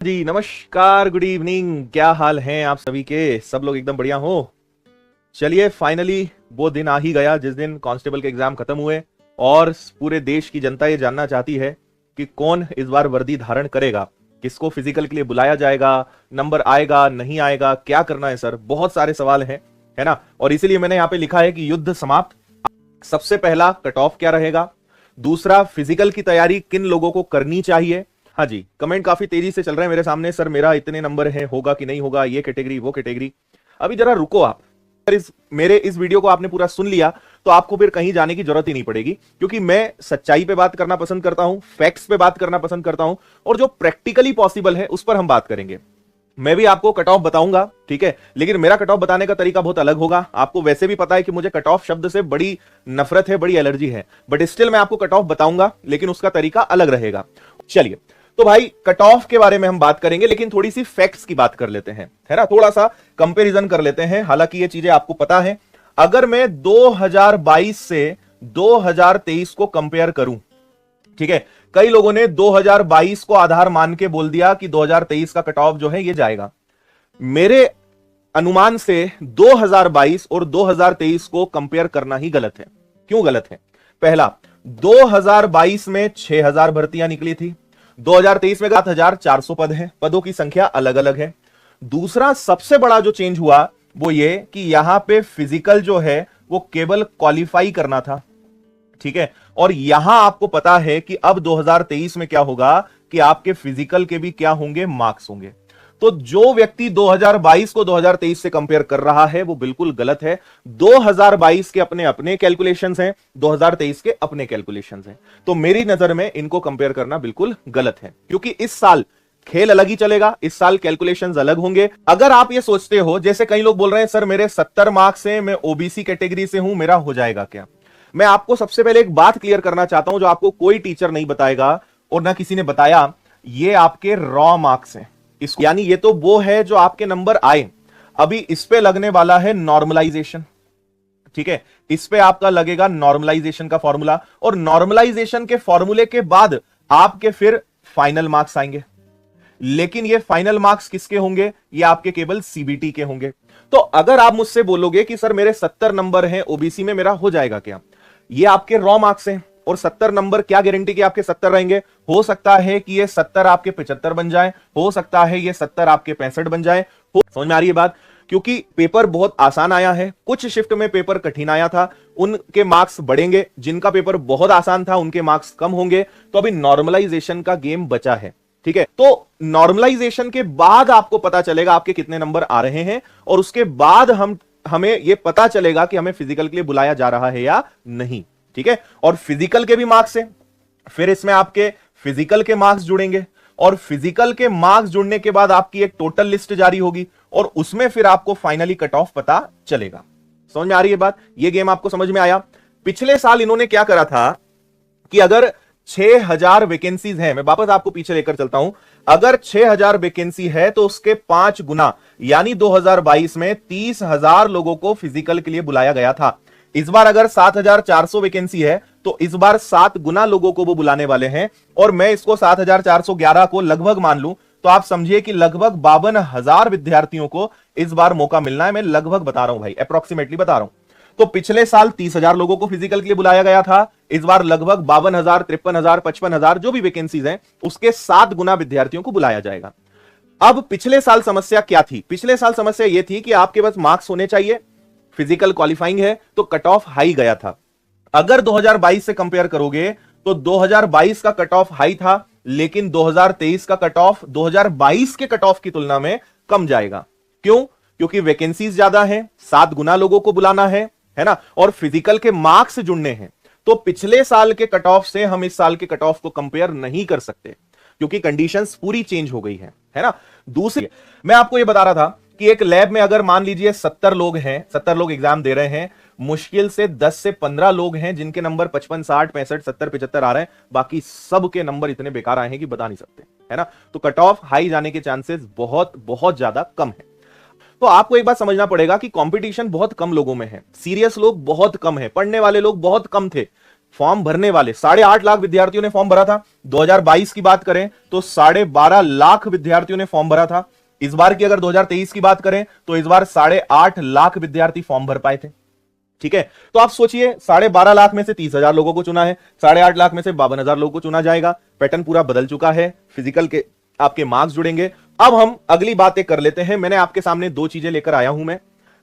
जी नमस्कार, good evening. क्या हाल हैं आप सभी के? सब लोग एकदम बढ़िया हो? चलिए, फाइनली वो दिन आ ही गया जिस दिन कांस्टेबल के एग्जाम खत्म हुए और पूरे देश की जनता ये जानना चाहती है कि कौन इस बार वर्दी धारण करेगा, किसको फिजिकल के लिए बुलाया जाएगा, नंबर आएगा नहीं आएगा, क्या करना है सर। बहुत सारे सवाल हैं, है ना। और इसीलिए मैंने यहाँ पे लिखा है कि युद्ध समाप्त। सबसे पहला, कट ऑफ क्या रहेगा। दूसरा, फिजिकल की तैयारी किन लोगों को करनी चाहिए। हाँ जी, कमेंट काफी तेजी से चल रहे हैं मेरे सामने। सर मेरा इतने नंबर है, होगा कि नहीं होगा, ये कैटेगरी वो कैटेगरी। अभी जरा रुको आप। मेरे इस वीडियो को आपने पूरा सुन लिया तो आपको फिर कहीं जाने की जरूरत ही नहीं पड़ेगी, क्योंकि मैं सच्चाई पे बात करना पसंद करता हूं, फैक्ट्स पे बात करना पसंद करता हूं, और जो प्रैक्टिकली पॉसिबल है उस पर हम बात करेंगे। मैं भी आपको कट ऑफ बताऊंगा, ठीक है, लेकिन मेरा कट ऑफ बताने का तरीका बहुत अलग होगा। आपको वैसे भी पता है कि मुझे कट ऑफ शब्द से बड़ी नफरत है, बड़ी एलर्जी है, बट स्टिल मैं आपको कट ऑफ बताऊंगा, लेकिन उसका तरीका अलग रहेगा। चलिए, तो भाई कट ऑफ के बारे में हम बात करेंगे, लेकिन थोड़ी सी फैक्ट्स की बात कर लेते हैं, है ना। थोड़ा सा कंपैरिजन कर लेते हैं। हालांकि ये चीजें आपको पता है। अगर मैं 2022 से 2023 को कंपेयर करूं, ठीक है, कई लोगों ने 2022 को आधार मान के बोल दिया कि 2023 का कट ऑफ जो है ये जाएगा। मेरे अनुमान से 2022 और 2023 को कंपेयर करना ही गलत है। क्यों गलत है? पहला, 2022 में 6000 भर्तियां निकली थी, 2023 में 7400 पद हैं, पदों की संख्या अलग अलग है। दूसरा सबसे बड़ा जो चेंज हुआ वो ये कि यहां पे फिजिकल जो है वो केवल क्वालिफाई करना था, ठीक है। और यहां आपको पता है कि अब 2023 में क्या होगा कि आपके फिजिकल के भी क्या होंगे, मार्क्स होंगे। तो जो व्यक्ति 2022 को 2023 से कंपेयर कर रहा है वो बिल्कुल गलत है। 2022 के अपने अपने कैलकुलेशंस हैं, 2023 के अपने कैलकुलेशंस हैं। तो मेरी नजर में इनको कंपेयर करना बिल्कुल गलत है, क्योंकि इस साल खेल अलग ही चलेगा, इस साल कैलकुलेशंस अलग होंगे। अगर आप ये सोचते हो, जैसे कई लोग बोल रहे हैं सर मेरे 70 मार्क्स हैं, मैं ओबीसी कैटेगरी से हूं, मेरा हो जाएगा क्या। मैं आपको सबसे पहले एक बात क्लियर करना चाहता हूं जो आपको कोई टीचर नहीं बताएगा और ना किसी ने बताया। ये आपके रॉ मार्क्स हैं, इसको यानी ये तो वो है जो आपके नंबर आए। अभी इस पे लगने वाला है नॉर्मलाइजेशन, ठीक है। इस पे आपका लगेगा नॉर्मलाइजेशन का फॉर्मूला, और नॉर्मलाइजेशन के फॉर्मूले के बाद आपके फिर फाइनल मार्क्स आएंगे। लेकिन ये फाइनल मार्क्स किसके होंगे? ये आपके केवल सीबीटी के होंगे। तो अगर आप मुझसे बोलोगे कि सर मेरे 70 नंबर हैं ओबीसी में, मेरा हो जाएगा क्या, ये आपके रॉ मार्क्स हैं। और 70 नंबर, क्या गारंटी कि आपके 70 रहेंगे? हो सकता है कि ये 70 आपके 75 बन जाए, हो सकता है ये 70 आपके 65 बन जाए। समझ में आ रही है बात? क्योंकि पेपर बहुत आसान आया है, कुछ शिफ्ट में पेपर कठिन आया था, उनके मार्क्स बढ़ेंगे। जिनका पेपर बहुत आसान था उनके मार्क्स कम होंगे। तो अभी नॉर्मलाइजेशन का गेम बचा है, ठीक है। तो नॉर्मलाइजेशन के बाद आपको पता चलेगा आपके कितने नंबर आ रहे हैं, और उसके बाद हमें यह पता चलेगा कि हमें फिजिकल के लिए बुलाया जा रहा है या नहीं, ठीक है। और फिजिकल के भी मार्क्स है, फिर इसमें आपके फिजिकल के मार्क्स जुड़ेंगे, और फिजिकल के मार्क्स जुड़ने के बाद आपकी एक टोटल लिस्ट जारी होगी, और उसमें फिर आपको फाइनली कट ऑफ पता चलेगा। समझ में आ रही है बात? ये गेम आपको समझ में आया? पिछले साल इन्होंने क्या करा था कि अगर 6000 वैकेंसीज हैं, मैं वापस आपको पीछे लेकर चलता हूं, अगर 6000 वैकेंसी है तो उसके 5 गुना, यानी 2022 में 30,000 लोगों को फिजिकल के लिए बुलाया गया था। इस बार अगर 7400 वैकेंसी है तो इस बार 7 गुना लोगों को वो बुलाने वाले हैं। और मैं इसको 7411 को लगभग मान लूं तो आप समझिए कि लगभग 52,000 विद्यार्थियों को इस बार मौका मिलना है। मैं लगभग बता रहा हूं भाई, अप्रोक्सीमेटली बता रहा हूं। तो पिछले साल 30,000 लोगों को फिजिकल के लिए बुलाया गया था, इस बार लगभग 52,000, 53,000, 55,000 जो भी वैकेंसीज हैं उसके 7 गुना विद्यार्थियों को बुलाया जाएगा। अब पिछले साल समस्या क्या थी? पिछले साल समस्या यह थी कि आपके पास मार्क्स होने चाहिए, फिजिकल क्वालिफाइंग है, तो कट ऑफ हाई गया था। अगर 2022 से कंपेयर करोगे तो 2022 का कट ऑफ हाई था, लेकिन 2023 का कट ऑफ 2022 के कट ऑफ की तुलना में कम जाएगा। क्यों? क्योंकि वैकेंसीज ज्यादा है, 7 गुना लोगों को बुलाना है ना, और फिजिकल के मार्क्स जुड़ने हैं। तो पिछले साल के कट ऑफ से हम इस साल के कट ऑफ को कंपेयर नहीं कर सकते, क्योंकि कंडीशंस पूरी चेंज हो गई है ना। दूसरी, मैं आपको यह बता रहा था कि एक लैब में अगर मान लीजिए 70 लोग हैं, 70 लोग एग्जाम दे रहे हैं, मुश्किल से 10 से 15 लोग हैं जिनके नंबर 55, 60, 65, 70, 75 आ रहे हैं, बाकी सबके नंबर इतने बेकार आए हैं कि बता नहीं सकते, है ना। तो कट ऑफ हाई जाने के चांसेस बहुत बहुत ज्यादा कम है। तो आपको एक बात समझना पड़ेगा कि कंपटीशन बहुत कम लोगों में है, सीरियस लोग बहुत कम है, पढ़ने वाले लोग बहुत कम थे। फॉर्म भरने वाले 8.5 लाख विद्यार्थियों ने फॉर्म भरा था। 2022 की बात करें तो 12.5 लाख विद्यार्थियों ने फॉर्म भरा था। इस बार की अगर 2023 की बात करें तो इस बार 8.5 लाख विद्यार्थी फॉर्म भर पाए थे। ठीक है, तो आप सोचिए 12.5 लाख में से 30,000 लोगों को चुना है, 8.5 लाख में से 52,000 लोगों को चुना जाएगा। पैटर्न पूरा बदल चुका है, फिजिकल के आपके मार्क्स जुड़ेंगे। अब हम अगली बातें कर लेते हैं। मैंने आपके सामने 2 चीजें लेकर आया हूं। मैं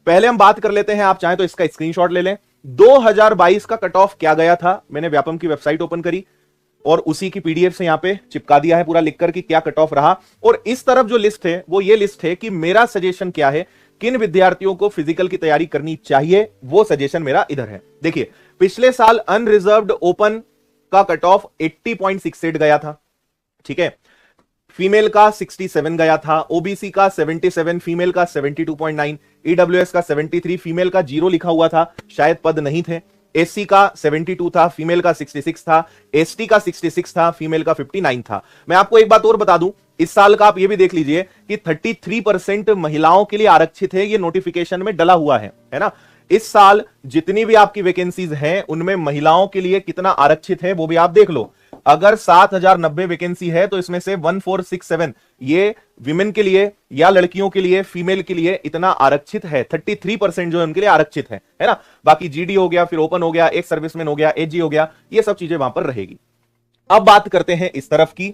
पहले हम बात कर लेते हैं, आप चाहें तो इसका स्क्रीनशॉट ले लें। 2022 का कट ऑफ क्या गया था, मैंने व्यापम की वेबसाइट ओपन करी और उसी की पीडीएफ से यहां पे चिपका दिया है पूरा लिखकर कि क्या कट ऑफ रहा। और इस तरफ जो लिस्ट है वो ये लिस्ट है कि मेरा सजेशन क्या है, किन विद्यार्थियों को फिजिकल की तैयारी करनी चाहिए, वो सजेशन मेरा इधर है। देखिए, पिछले साल अनरिजर्व्ड ओपन का कट ऑफ 80.68 गया था। ठीक है, फीमेल का 67 गया था, ओबीसी का 77, फीमेल का 72.9, ईडब्ल्यूएस का 73, फीमेल का 0 लिखा हुआ था, शायद पद नहीं थे। एससी का 72 था, फीमेल का 66 था, एसटी का 66 था, फीमेल का 59 था। मैं आपको एक बात और बता दूं, इस साल का आप ये भी देख लीजिए कि 33% महिलाओं के लिए आरक्षित है, ये नोटिफिकेशन में डला हुआ है ना। इस साल जितनी भी आपकी वैकेंसीज हैं उनमें महिलाओं के लिए कितना आरक्षित है वो भी आप देख लो। अगर 7,090 वैकेंसी है तो इसमें से 1467 ये विमेन के लिए या लड़कियों के लिए, फीमेल के लिए इतना आरक्षित है। 33% जो है उनके लिए आरक्षित है ना। बाकी जीडी हो गया, फिर ओपन हो गया, एक सर्विसमैन हो गया, एजी हो गया, ये सब चीजें वहां पर रहेगी। अब बात करते हैं इस तरफ की,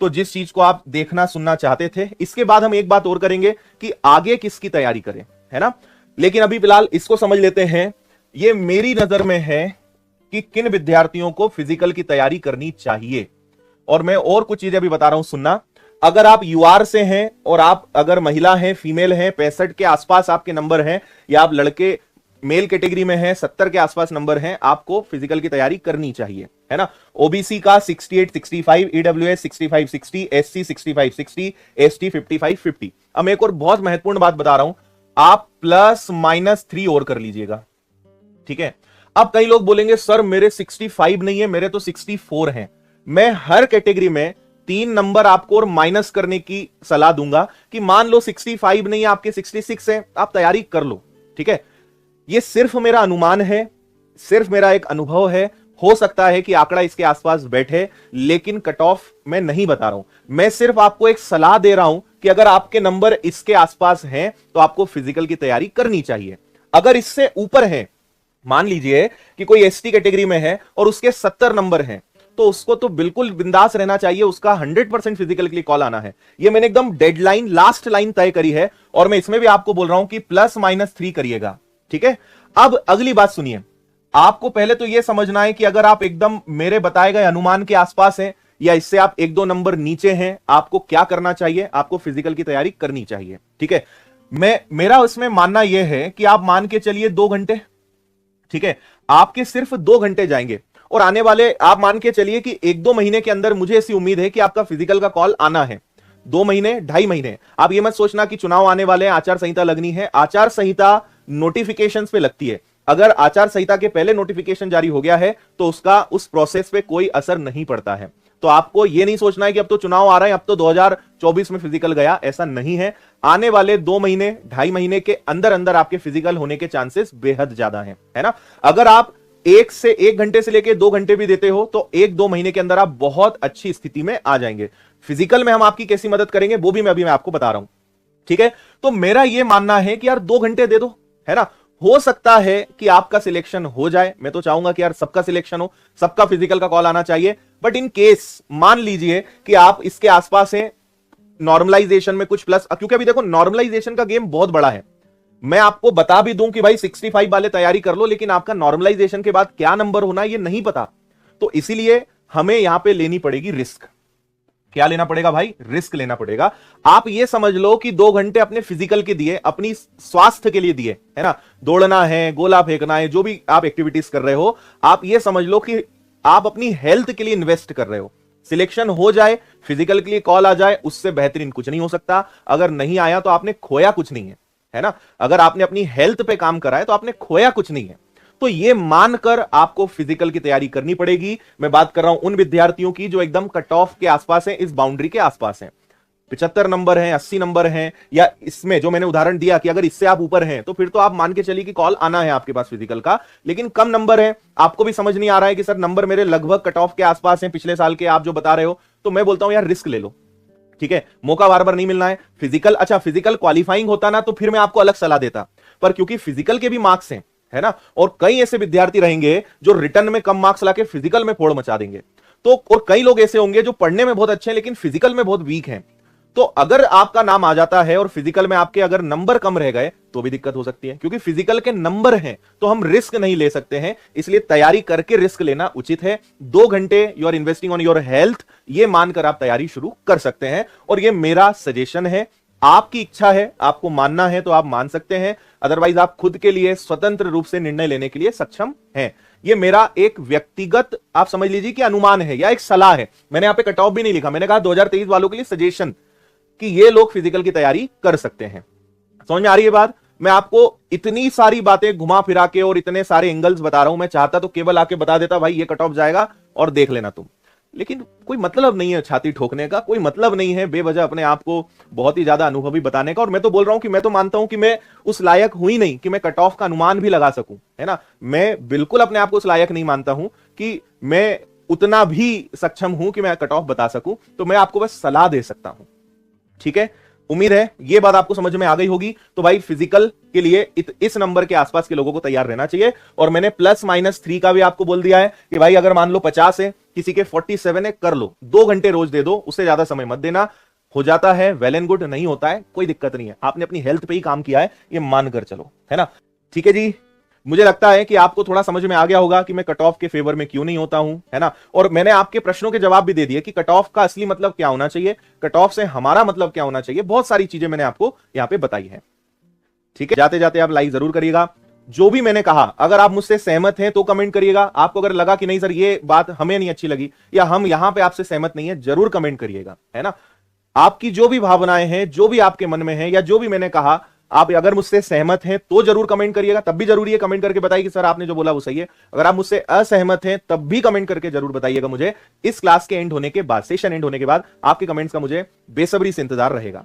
तो जिस चीज को आप देखना सुनना चाहते थे, इसके बाद हम एक बात और करेंगे कि आगे किसकी तैयारी करें, है ना। लेकिन अभी फिलहाल इसको समझ लेते हैं। ये मेरी नजर में है कि किन विद्यार्थियों को फिजिकल की तैयारी करनी चाहिए। और मैं और कुछ चीजें भी बता रहा हूं, सुनना। अगर आप यूआर से हैं और आप अगर महिला हैं, फीमेल हैं, 65 के आसपास आपके नंबर हैं, या आप लड़के मेल कैटेगरी में हैं, 70 के आसपास नंबर हैं, आपको फिजिकल की तैयारी करनी चाहिए, है ना। ओबीसी का 68-65, ईडब्ल्यूएस 65-60, एससी 65-60, एसटी 55-50। अब मैं एक और बहुत महत्वपूर्ण बात बता रहा हूं, आप +-3 और कर लीजिएगा। ठीक है, अब कई लोग बोलेंगे सर मेरे 65 नहीं है, मेरे तो 64 हैं। मैं हर कैटेगरी में 3 नंबर आपको और माइनस करने की सलाह दूंगा कि मान लो 65 नहीं है, आपके 66 है, आप तैयारी कर लो। ठीक है, ये सिर्फ मेरा अनुमान है, सिर्फ मेरा एक अनुभव है। हो सकता है कि आंकड़ा इसके आसपास बैठे, लेकिन कट ऑफ मैं नहीं बता रहा हूं। मैं सिर्फ आपको एक सलाह दे रहा हूं कि अगर आपके नंबर इसके आसपास हैं तो आपको फिजिकल की तैयारी करनी चाहिए। अगर इससे ऊपर है, मान लीजिए कि कोई एसटी कैटेगरी में है और उसके 70 नंबर हैं, तो उसको तो बिल्कुल बिंदास रहना चाहिए, उसका 100% फिजिकल के लिए कॉल आना है। ये मैंने एकदम डेडलाइन, लास्ट लाइन तय करी है, और मैं इसमें भी आपको बोल रहा हूं कि +-3 करिएगा। ठीक है, अब अगली बात सुनिए। आपको पहले तो यह समझना है कि अगर आप एकदम मेरे बताए गए अनुमान के आसपास हैं या इससे आप 1-2 नंबर नीचे हैं, आपको क्या करना चाहिए, आपको फिजिकल की तैयारी करनी चाहिए। ठीक है, मेरा उसमें मानना यह है कि आप मान के चलिए 2 घंटे, ठीक है, आपके सिर्फ 2 घंटे जाएंगे, और आने वाले आप मान के चलिए कि 1-2 महीने के अंदर मुझे ऐसी उम्मीद है कि आपका फिजिकल का कॉल आना है। 2 महीने, 2.5 महीने। आप ये मत सोचना कि चुनाव आने वाले हैं, आचार संहिता लगनी है। आचार संहिता नोटिफिकेशंस पे लगती है। अगर आचार संहिता के पहले नोटिफिकेशन जारी हो गया है तो उसका उस प्रोसेस पे कोई असर नहीं पड़ता है। तो आपको यह नहीं सोचना है कि अब तो चुनाव आ रहे हैं, अब तो 2024 में फिजिकल गया, ऐसा नहीं है। आने वाले 2 महीने, 2.5 महीने के अंदर अंदर आपके फिजिकल होने के चांसेस बेहद ज्यादा हैं, है ना। अगर आप 1 घंटे से लेकर 2 घंटे भी देते हो तो 1-2 महीने के अंदर आप बहुत अच्छी स्थिति में आ जाएंगे। फिजिकल में हम आपकी कैसी मदद करेंगे वो भी मैं आपको बता रहा हूं। ठीक है, तो मेरा यह मानना है कि यार 2 घंटे दे दो, है ना। हो सकता है कि आपका सिलेक्शन हो जाए, मैं तो चाहूंगा कि यार सबका सिलेक्शन हो, सबका फिजिकल का कॉल आना चाहिए। बट इन केस मान लीजिए कि आप इसके आसपास हैं, नॉर्मलाइजेशन में कुछ प्लस, क्योंकि अभी देखो नॉर्मलाइजेशन का गेम बहुत बड़ा है। मैं आपको बता भी दूं कि भाई 65 वाले तैयारी कर लो, लेकिन आपका नॉर्मलाइजेशन के बाद क्या नंबर होना ये नहीं पता। तो इसीलिए हमें यहां पे लेनी पड़ेगी रिस्क। क्या लेना पड़ेगा भाई? रिस्क लेना पड़ेगा। आप ये समझ लो कि 2 घंटे अपने फिजिकल के दिए, अपनी स्वास्थ्य के लिए दिए, है ना। दौड़ना है, गोला फेंकना है, जो भी आप एक्टिविटीज कर रहे हो, आप ये समझ लो कि आप अपनी हेल्थ के लिए इन्वेस्ट कर रहे हो। सिलेक्शन हो जाए, फिजिकल के लिए कॉल आ जाए, उससे बेहतरीन कुछ नहीं हो सकता। अगर नहीं आया तो आपने खोया कुछ नहीं है ना। अगर आपने अपनी हेल्थ पे काम करा है तो आपने खोया कुछ नहीं है। तो ये मानकर आपको फिजिकल की तैयारी करनी पड़ेगी। मैं बात कर रहा हूं उन विद्यार्थियों की जो एकदम कट ऑफ के आसपास हैं, इस बाउंड्री के आसपास हैं। 75 नंबर हैं, 80 नंबर हैं, या इसमें जो मैंने उदाहरण दिया कि अगर इससे आप ऊपर हैं तो फिर तो आप मान के चलिए कि कॉल आना है आपके पास फिजिकल का। लेकिन कम नंबर है, आपको भी समझ नहीं आ रहा है कि सर नंबर मेरे लगभग कट ऑफ के आसपास हैं पिछले साल के, आप जो बता रहे हो, तो मैं बोलता हूं यार रिस्क ले लो। ठीक है, मौका बार बार नहीं मिलना है। फिजिकल, अच्छा फिजिकल क्वालिफाइंग होता ना तो फिर मैं आपको अलग सलाह देता, पर क्योंकि फिजिकल के भी मार्क्स हैं, है ना, और कई ऐसे विद्यार्थी रहेंगे जो रिटर्न में कम मार्क्स लाके फिजिकल में फोड़ मचा देंगे, तो और कई लोग ऐसे होंगे जो पढ़ने में बहुत अच्छे हैं लेकिन फिजिकल में बहुत वीक हैं। तो अगर आपका नाम आ जाता है और फिजिकल में आपके अगर नंबर कम रह गए तो भी दिक्कत हो सकती है, क्योंकि फिजिकल के नंबर हैं तो हम रिस्क नहीं ले सकते हैं, इसलिए तैयारी करके रिस्क लेना उचित है। 2 घंटे you are investing on your health, ये मानकर आप तैयारी शुरू कर सकते हैं, और ये मेरा सजेशन है। आपकी इच्छा है, आपको मानना है तो आप मान सकते हैं, अदरवाइज आप खुद के लिए स्वतंत्र रूप से निर्णय लेने के लिए सक्षम हैं। ये मेरा एक व्यक्तिगत, आप समझ लीजिए कि अनुमान है या एक सलाह है। मैंने यहां पे कट ऑफ भी नहीं लिखा, मैंने कहा 2023 वालों के लिए सजेशन कि ये लोग फिजिकल की तैयारी कर सकते हैं। समझ में आ रही है बात? मैं आपको इतनी सारी बातें घुमा फिरा के और इतने सारे एंगल्स बता रहा हूं। मैं चाहता तो केवल आके बता देता भाई ये कट ऑफ जाएगा और देख लेना तुम, लेकिन कोई मतलब नहीं है छाती ठोकने का, कोई मतलब नहीं है बेवजह अपने आप को बहुत ही ज्यादा अनुभवी बताने का। और मैं तो बोल रहा हूं कि मैं तो मानता हूं कि मैं उस लायक हुई नहीं कि मैं कट ऑफ का अनुमान भी लगा सकूं, है ना। मैं बिल्कुल अपने आप को उस लायक नहीं मानता हूं कि मैं उतना भी सक्षम हूं कि मैं कट ऑफ बता सकूं, तो मैं आपको बस सलाह दे सकता हूं। ठीक है, उम्मीद है ये बात आपको समझ में आ गई होगी। तो भाई फिजिकल के लिए इस नंबर के आसपास के लोगों को तैयार रहना चाहिए। और मैंने +-3 का भी आपको बोल दिया है कि भाई अगर मान लो 50 है, किसी के 47 है, कर लो, 2 घंटे रोज दे दो, उससे ज्यादा समय मत देना। हो जाता है वेल एंड गुड, नहीं होता है कोई दिक्कत नहीं है, आपने अपनी हेल्थ पे ही काम किया है, ये मानकर चलो, है ना। ठीक है जी, मुझे लगता है कि आपको थोड़ा समझ में आ गया होगा कि मैं कट ऑफ के फेवर में क्यों नहीं होता हूं, है ना। और मैंने आपके प्रश्नों के जवाब भी दे दिए कि कट ऑफ का असली मतलब क्या होना चाहिए, कट ऑफ से हमारा मतलब क्या होना चाहिए, बहुत सारी चीजें मैंने आपको यहां पे बताई है। ठीक है, जाते जाते आप लाइक जरूर करिएगा। जो भी मैंने कहा अगर आप मुझसे सहमत हैं तो कमेंट करिएगा। आपको अगर लगा कि नहीं सर ये बात हमें नहीं अच्छी लगी या हम यहां पे आपसे सहमत नहीं है, जरूर कमेंट करिएगा, है ना। आपकी जो भी भावनाएं हैं, जो भी आपके मन में है, या जो भी मैंने कहा, आप अगर मुझसे सहमत हैं तो जरूर कमेंट करिएगा। तब भी जरूरी है कमेंट करके बताइए कि सर आपने जो बोला वो सही है। अगर आप मुझसे असहमत हैं तब भी कमेंट करके जरूर बताइएगा मुझे। इस क्लास के एंड होने के बाद, सेशन एंड होने के बाद आपके कमेंट्स का मुझे बेसब्री से इंतजार रहेगा।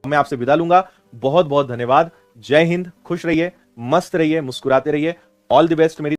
मैं आपसे विदा लूंगा, बहुत बहुत धन्यवाद। जय हिंद, खुश रहिए, मस्त रहिए, मुस्कुराते रहिए। ऑल द बेस्ट मेरी